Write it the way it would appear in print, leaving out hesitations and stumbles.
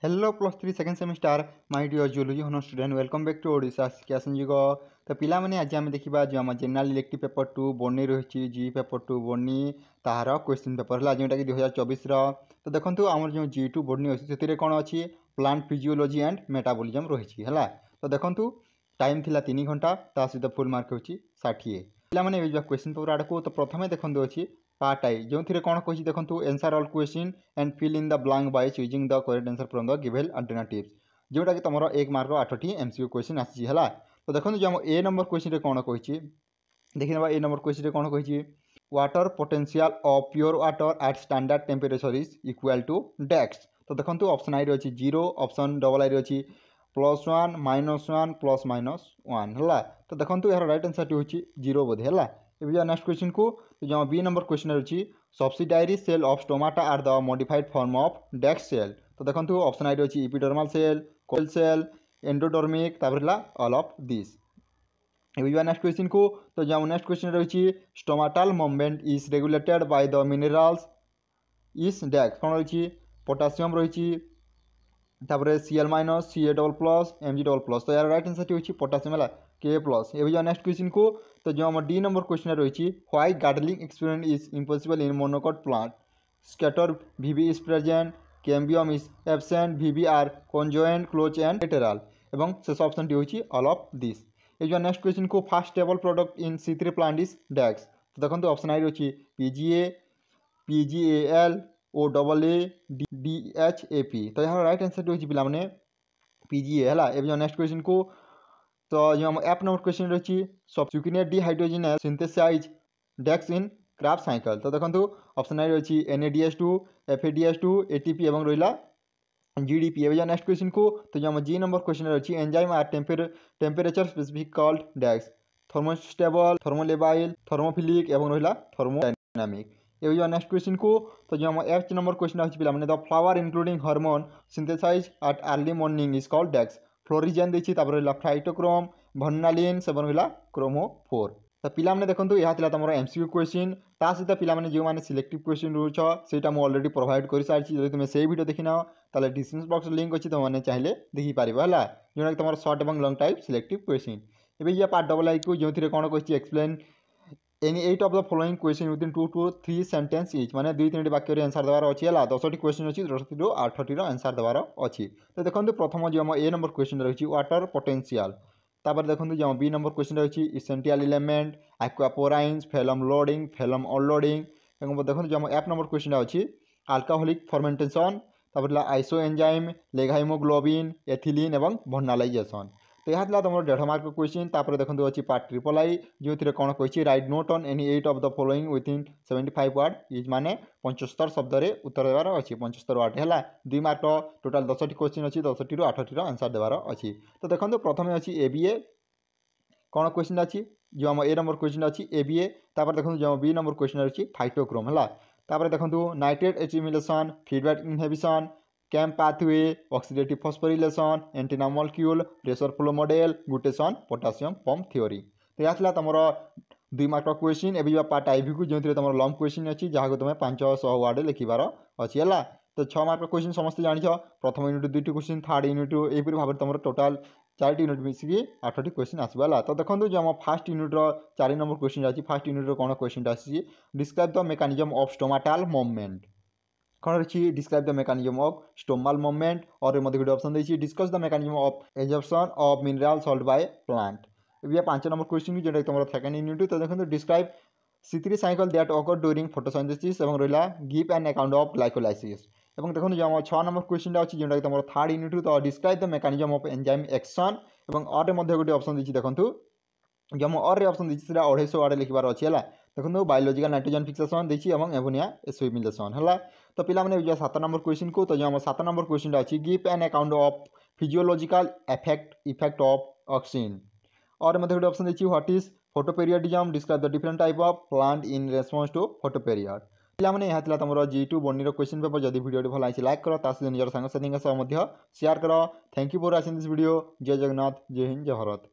Hello +3 second semester my dear geology होनो student welcome back to Odisha Shiksha Sanyog. तो पिला माने आज आम देखा जो आम जेनराल इलेक्टिव पेपर 2 बनी रही जी पेपर 2 बनी तार क्वेश्चन पेपर है जोटा कि 2024 तो देखो आम जो G2 बनी अच्छी से कौन अच्छी प्लांट फिजियोलॉजी एंड मेटाबॉलिज्म रही है। तो देखो टाइम थिला 3 घंटा ता सहित फुल मार्क हो 60 पे क्वेश्चन पेपर आड़ को। तो प्रथम देखो अच्छी पार्ट आई जो थे कौन कही देखो answer all question and fill in the blank by choosing the correct answer from the given alternatives जोटा कि तुम 1 मार्क 8टी MCQ क्वेश्चन आसी है। तो देखो जो आम ए नंबर क्वेश्चन कौन कही देखिए ए नंबर क्वेश्चन कौन कही water potential of pure water at standard temperature is equal to dash. तो देखो ऑप्शन आई रही 0 ऑप्शन डबल आई रही +1 -1 +-1 है। तो देखो यार राइट आंसर हूँ 0 बोधे है। ये नेक्स्ट क्वेश्चन को जो बी नंबर क्वेश्चन रही subsidiary cell of stomata are the modified form of dash cell. तो देखो ऑप्शन आई रही इपिडर्मल सेल कोल cell endodermic all of this. ये नेक्स्ट क्वेश्चन को तो जो नेक्स्ट क्वेश्चन रही stomatal movement is regulated by the minerals is dash कौन रही पोटासियम रही Cl- Ca++ Mg++। तो यार राइट आंसर हूँ पोटासियम है Ka+। ये जो नेक्स्ट क्वेश्चन को तो जो हम डी नंबर क्वेश्चन रही why girdling experiment is impossible in monocot plant scatter VB is present cambium is absent VB are conjoint close and lateral एवं शेष ऑप्शन हूँ ऑल ऑफ दिस। ये जो नेक्स्ट क्वेश्चन को first stable product in C3 plant is dash. तो देखो option आई रही PGA PGAL OAADHAP। तो यहाँ राइट आंसर हूँ पे PGA है। ये नेक्स्ट क्वेश्चन को तो जो हम एप नंबर क्वेश्चन रही सब्सिक्वेंट डिहाइड्रोजिनेस सिंथेसाइज डेक्स इन क्राफ्ट साइकिल। तो देखो ऑप्शन आई रही NADH2 FADH2 ATP और रहा GDP। ये नेक्स्ट क्वेश्चन को तो जो हम जी नंबर क्वेश्चन रही enzyme are temperature specific called डेक्स थर्मोस्टेबल थर्मोलेबाइल थर्मोफिलिक और रहा थर्मोडायनामिक। ये जो नेक्स्ट क्वेश्चन को तो जो हम एच नंबर क्वेश्चन अच्छी पे the flower including hormone synthesize at early morning is called डेक्स फ्लोरिजन देखिए रहा फाइटोक्रोम भर्नालिन से रहा क्रोमोफोर। तो पिलाने देखो यह तुम MCQ क्वेश्चन ता सहित पिलाने जो मैंने सिलेक्टिव क्वेश्चन रोच से ऑलरेडी प्रोवाइड कर सारी जब तुम से वीडियो देखी ना तो डिस्क्रिप्शन बॉक्स लिंक अच्छी तुमने चाहिए देखिपार है जोटा कि तुम सर्ट और लंग टाइप सिलेक्टिव क्वेश्चन। ये पार्ट डबल आई को जो कौन कही explain any 8 of the following question within 2 to 3 sentence etch माने 2-3 वाक्य आंसर देवार अच्छी है 10टी क्वेश्चन अच्छी 10 ରୁ 8टी आंसर देवार अच्छी। तो देखो प्रथम जो ए नंबर क्वेश्चन रही वाटर पोटेंशियल तापर देखो जो बी नंबर क्वेश्चन रही essential element aquaporins phloem loading phloem unloading. देखो जो एप नंबर क्वेश्चन अच्छी alcoholic fermentation isoenzyme leghaemoglobin ethylene और भर्नालाइजेशन। तो यह तुम 1.5 मार्क क्वेश्चन। देखो अच्छी पार्ट ट्रिपल आई जो कौन कही right note on any 8 of the following within 75 word is माने 75 शब्द उत्तर देवार अच्छी 75 वर्ड है 2 मार्क टोटाल 10टी क्वेश्चन अच्छी 10 ରୁ 8टी आंसर देवार अच्छी। तो देखो प्रथम अच्छी ABA कौन क्वेश्चन अच्छी जो आम ए नंबर क्वेश्चन अच्छी ABA। देखो जो बी नंबर क्वेश्चन अच्छी फाइटोक्रोम है। देखो nitrate assimilation feedback inhibition CAM pathway oxidative phosphorylation antenna molecule pressure flow model guttation potassium pump theory. तो यह तुम 2 मार्क क्वेश्चन एवं पार्ट आईवी को जो तुम लंग क्वेश्चन अच्छी जहाँ को तुम 500 वर्ड लिखार अच्छी है। तो 6 मार्क क्वेश्चन समस्त जान प्रथम यूनिट 2टी क्वेश्चन थर्ड यूनिट यहीपर भाव में तुम टोटाल 4टी यूनिट मिसिकी 8टी क्वेश्चन आसवा। तो देखो जो आम फास्ट यूनिट 4 नंबर क्वेश्चन अच्छी फास्ट यूनिट कौन क्वेश्चन आसी describe the mechanism of stomatal movement कौन रही describe the mechanism of stomal movement और गोटे ऑप्शन देखिए discuss the mechanism of absorption of mineral salt by plant. ये 5 नंबर क्वेश्चन जो तुम सेकेंड यूनिट। तो देखो describe C3 cycle that occur during photosynthesis और रहा give an account of glycolysis. और देखो जो 6 नंबर क्वेश्चन अच्छी जोटा तुम थर्ड यूनिट। तो describe the mechanism of enzyme action और गोटे ऑप्शन देखिए देखो जो हम और ऑप्शन देखिए 250 वर्ड लिखार अच्छी है। देखो बायोलॉजिकल नाइट्रोजन फिक्सेशन देखिए एमोनिया एसिमिलेशन है। तो पिलाने जो 7 नंबर क्वेश्चन को तो जो हम 7 नंबर क्वेश्चन अच्छी give an account of physiological effect of oxygen और गोटे ऑप्शन देखिए what is photoperiodism describe the different type of plant in response to photoperiod. पिलाने यह तुम G2 बनी क्वेश्चन पेपर जब वीडियो भल आई लाइक कर निजर सांगसाथी शेयर कर। Thank you for watching this video. जय जगन्नाथ जय हिंद जय भारत।